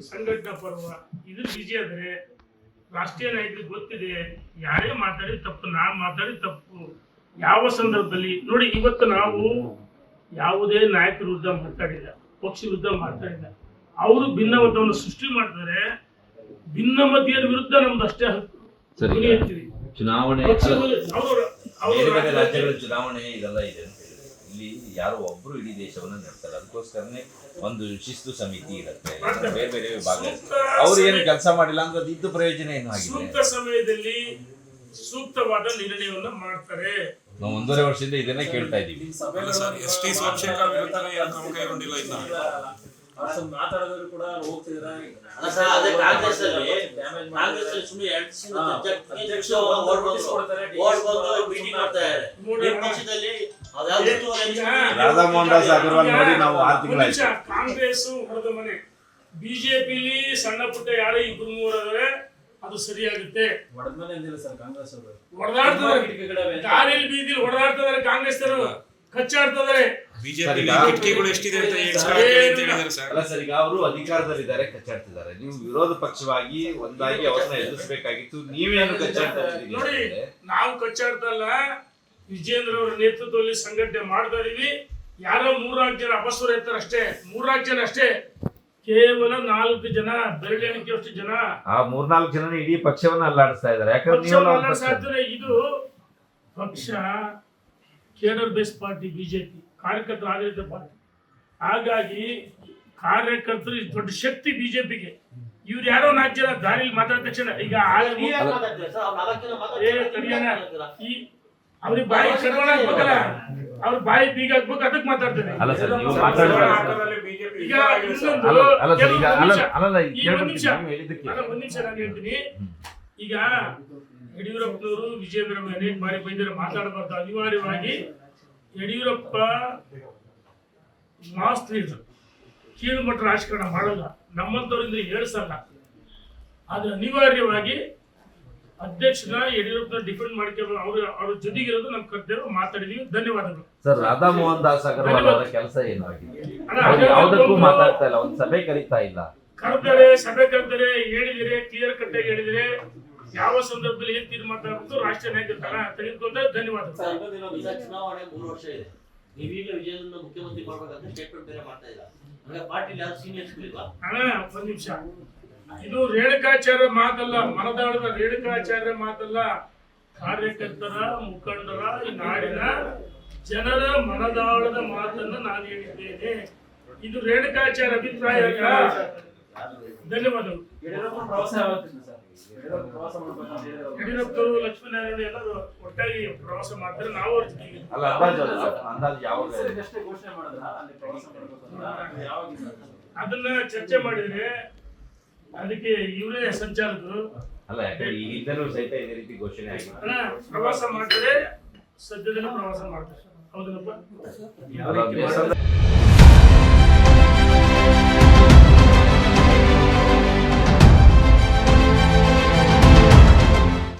ಸಂಘಟನಾ ಪರ್ವ ಇದು ಬಿಜಿ ಆದರೆ ರಾಷ್ಟ್ರೀಯ ನಾಯಕರಿಗೆ ಗೊತ್ತಿದೆ. ಯಾರೇ ಮಾತಾಡಿ ತಪ್ಪು, ನಾನು ಮಾತಾಡಿ ತಪ್ಪು. ಯಾವ ಸಂದರ್ಭದಲ್ಲಿ ನೋಡಿ, ಇವತ್ತು ನಾವು ಯಾವುದೇ ನಾಯಕರ ವಿರುದ್ಧ ಮಾತಾಡಿಲ್ಲ, ಪಕ್ಷ ವಿರುದ್ಧ ಮಾತಾಡಿಲ್ಲ. ಅವರು ಭಿನ್ನಮತವನ್ನು ಸೃಷ್ಟಿ ಮಾಡ್ತಾರೆ. ಭಿನ್ನಮತೀಯರ ವಿರುದ್ಧ ನಮ್ದು ಅಷ್ಟೇ ಹೇಳ್ತೀವಿ. ಚುನಾವಣೆ ರಾಜ್ಯಗಳ ಚುನಾವಣೆ ಇದೆಲ್ಲ ಇದೆ ಅಂತ ಹೇಳಿದ್ರೆ ಇಲ್ಲಿ ಯಾರೋ ಒಬ್ರು ಇಡೀ ದೇಶವನ್ನ ನಡೆಸ್ತಾರೆ. ಅದಕ್ಕೋಸ್ಕರನೇ ಒಂದು ಶಿಸ್ತು ಸಮಿತಿ ಇರುತ್ತೆ, ಬೇರೆ ಬೇರೆ ವಿಭಾಗ. ಅವ್ರು ಏನು ಕೆಲಸ ಮಾಡಿಲ್ಲ ಅಂದ್ರೆ ಇದ್ದು ಪ್ರಯೋಜನ ಏನು ಆಗಿದೆ? ಸೂಕ್ತ ಸಮಯದಲ್ಲಿ ಸೂಕ್ತವಾದ ನಿರ್ಣಯವನ್ನ ಮಾಡ್ತಾರೆ. ನಾವು 1.5 ವರ್ಷದಿಂದ ಇದನ್ನೇ ಕೇಳ್ತಾ ಇದೀವಿ. ಮಾತಾಡೋದ್ರು ಕೂಡ ಹೋಗ್ತಿದ್ದಾರೆ. ರಾಧಾ ಮೋಹನ್ ದಾಸ್ ಅಗರ್ವಾಲ್ ನೋಡಿ ನಾವು 6 ತಿಂಗಳಾಯ್ತು. ಕಾಂಗ್ರೆಸ್ ಹೊರದ ಮನೆ, ಬಿಜೆಪಿಲಿ ಸಣ್ಣ ಪುಟ್ಟ ಯಾರೇ 2-3 ಆದರೆ ಅದು ಸರಿಯಾಗುತ್ತೆ. ದಾರಿಯಲ್ಲಿ ಬೀದಿಲಿ ಹೊಡೆದಾಡ್ತಿದ್ದಾರೆ ಕಾಂಗ್ರೆಸ್ ಕಚ್ಚಾಡ್ತಿದ್ದಾರೆ. ಅವರು ಅಧಿಕಾರದಲ್ಲಿದ್ದಾರೆ, ಕಚ್ಚಾಡ್ತಿದ್ದಾರೆ. ನೀವು ವಿರೋಧ ಪಕ್ಷವಾಗಿ ಒಂದಾಗಿ ಅವ್ರನ್ನ ಎದುರಿಸಬೇಕಾಗಿತ್ತು. ನೀವೇನು ಕಚ್ಚಾಡ್ತಾ ಇದ್ದೀರಿ? ನೋಡಿ, ನಾವು ಕಚ್ಚಾಡ್ತಲ್ಲ, ವಿಜೇಂದ್ರ ಅವರ ನೇತೃತ್ವದಲ್ಲಿ ಸಂಘಟನೆ ಮಾಡ್ತಾ ಇದೀವಿ. ಯಾರೋ 3-4 ಜನ ಅಪಸ್ವರ ಇರ್ತಾರೆ ಅಷ್ಟೇ, 3-4 ಜನ ಅಷ್ಟೇ. ಕೇವಲ 4 ಜನ, ಬೆರಳೆಣಿಕೆಯಷ್ಟು ಜನ. ಆ 3-4 ಜನ ಇಡೀ ಪಕ್ಷವನ್ನ ಅಲ್ಲಾಡಿಸ್ತಾ ಇದ್ದಾರೆ. ಯಾಕಂದ್ರೆ ಇದು ಪಕ್ಷ ಕೇಡರ್ ಬೇಸ್ ಪಾರ್ಟಿ, ಬಿಜೆಪಿ ಕಾರ್ಯಕರ್ತರ ಆಡಳಿತ ಪಾರ್ಟಿ. ಹಾಗಾಗಿ ಕಾರ್ಯಕರ್ತರು ದೊಡ್ಡ ಶಕ್ತಿ ಬಿಜೆಪಿಗೆ. ಇವ್ರು ಯಾರೋ 4 ಜನ ದಾರಿಲಿ ಮಾತಾಡಿದ ತಕ್ಷಣ ಈಗ ಅವ್ರಿಗೆ ಬಾಯಿ ಕಡ್ವಾಣ ಹಾಕ್ಬೇಕಲ್ಲ, ಅವ್ರ ಬಾಯಿ ಬೀಗ ಹಾಕ್ಬೇಕು, ಅದಕ್ಕೆ ಮಾತಾಡ್ತಾರೆ. ಒಂದ್ ನಿಮಿಷ ನಾನು ಹೇಳ್ತೀನಿ. ಈಗ ಯಡಿಯೂರಪ್ಪನವರು ವಿಜೇಂದ್ರ ಅನೇಕ ಬಾರಿ ಬೈದರೆ ಮಾತಾಡಬಾರ್ದು. ಅನಿವಾರ್ಯವಾಗಿ ಯಡಿಯೂರಪ್ಪ ಮಾಸ್ ಲೀಡರ್, ಕೀಳು ಮಟ್ಟ ರಾಜಕಾರಣ ಮಾಡಲ್ಲ, ನಮ್ಮಂತವರಿಂದ ಹೇಳಿಸಲ್ಲ. ಆದ್ರೆ ಅನಿವಾರ್ಯವಾಗಿ ಅಧ್ಯಕ್ಷನ ಯಡಿಯೂರಪ್ಪನ ಡಿಫೆಂಡ್ ಮಾಡ್ಕೊಂಡು ಅವ್ರ ಜೊತೆಗಿರೋದು ನಮ್ಮ ಕರ್ತವ್ಯ. ಮಾತಾಡಿದೀವಿ, ಧನ್ಯವಾದಗಳು ಸರ್. ರಾಧಾ ಮೋಹನ್ ದಾಸ್ ಅಗರ್ವಾಲ್ ಅವರ ಕೆಲಸ ಏನು ಆಗಿದೆ? ಯಾವುದಕ್ಕೂ ಮಾತಾಡ್ತಾ ಇಲ್ಲ, ಒಂದು ಸಭೆ ಕರೀತಾ ಇಲ್ಲ. ಕರೆದರೆ ಸಭೆ ಕರೆದರೆ ಹೇಳಿದರೆ, ಕ್ಲಿಯರ್ ಕಟ್ ಆಗಿ ಹೇಳಿದರೆ ಯಾವ ಸಂದರ್ಭದಲ್ಲಿ ಏನ್ ತೀರ್ಮಾನ ತಗೊಂಡು ರಾಷ್ಟ್ರೀಯ ನಾಯಕರ ತೆಗೆದುಕೊಂಡ್ರೆ ಧನ್ಯವಾದಗಳು. ಚುನಾವಣೆ 3 ವರ್ಷ ಇದೆ. ನೀವೀಗ ವಿಜಯನನ್ನ ಮುಖ್ಯಮಂತ್ರಿ ಮಾಡ್ಬೇಕಂತ ಸ್ಟೇಟ್ಮೆಂಟ್ ಬೇರೆ ಮಾಡ್ತಾ ಇಲ್ಲ. ಪಾರ್ಟಿಲಿ ಯಾರು ಸೀನಿಯರ್ಸ್ ಇಲ್ವಾ? ಒಂದ್ ನಿಮಿಷ, ಇದು ರೇಣುಕಾಚಾರ್ಯ ಮಾತಲ್ಲ, ಮನದಾಳದ ರೇಣುಕಾಚಾರ್ಯ ಮಾತಲ್ಲ. ಕಾರ್ಯಕರ್ತರ, ಮುಖಂಡರ, ಈ ನಾಡಿನ ಜನರ ಮನದಾಳದ ಮಾತನ್ನ ನಾನು ಹೇಳಿದ್ದೇನೆ. ಇದು ರೇಣುಕಾಚಾರ್ಯ ಅಭಿಪ್ರಾಯ ಅಲ್ಲ. ಧನ್ಯವಾದಗಳು. ಯಡಿಯೂರಪ್ಪರು, ಲಕ್ಷ್ಮೀನಾರಾಯಣ ಎಲ್ಲರೂ ಒಟ್ಟಾಗಿ ಪ್ರವಾಸ ಮಾಡ್ತಾರೆ. ನಾವು ಅವ್ರ ಜೊತೆಗೆ ಅದನ್ನ ಚರ್ಚೆ ಮಾಡಿದ್ರೆ ಅದಕ್ಕೆ ಇವರೇ ಸಂಚಾಲಕರು ಅಲ್ಲ, ಯಾಕಂದ್ರೆ ಸಹಿತ ಇದೇ ರೀತಿ ಘೋಷಣೆ ಆಗಿದೆ. ಪ್ರವಾಸ ಮಾಡ್ತಾರೆ, ಸದ್ಯದಲ್ಲಿ ಪ್ರವಾಸ ಮಾಡ್ತಾರೆ. ಹೌದನಪ್ಪ?